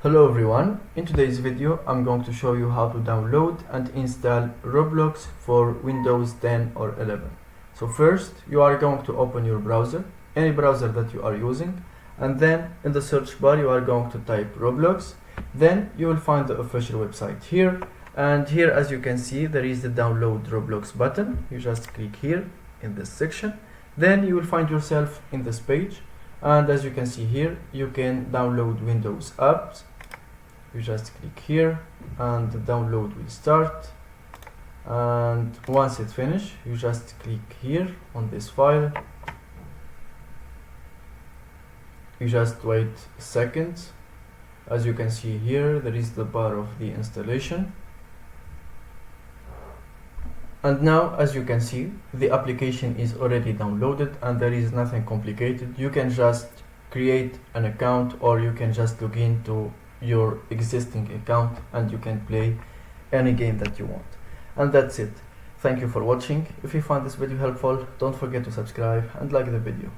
Hello everyone, in today's video I'm going to show you how to download and install Roblox for Windows 10 or 11. So first you are going to open your browser, any browser that you are using, and then in the search bar you are going to type Roblox. Then you will find the official website here, and here as you can see there is the download Roblox button. You just click here in this section, then you will find yourself in this page. And as you can see here, you can download Windows apps. You just click here and the download will start, and once it's finished you just click here on this file. You just wait a second. As you can see here, there is the bar of the installation. And now as you can see, the application is already downloaded and there is nothing complicated. You can just create an account, or you can just log into your existing account and you can play any game that you want. And that's it. Thank you for watching. If you found this video helpful, don't forget to subscribe and like the video.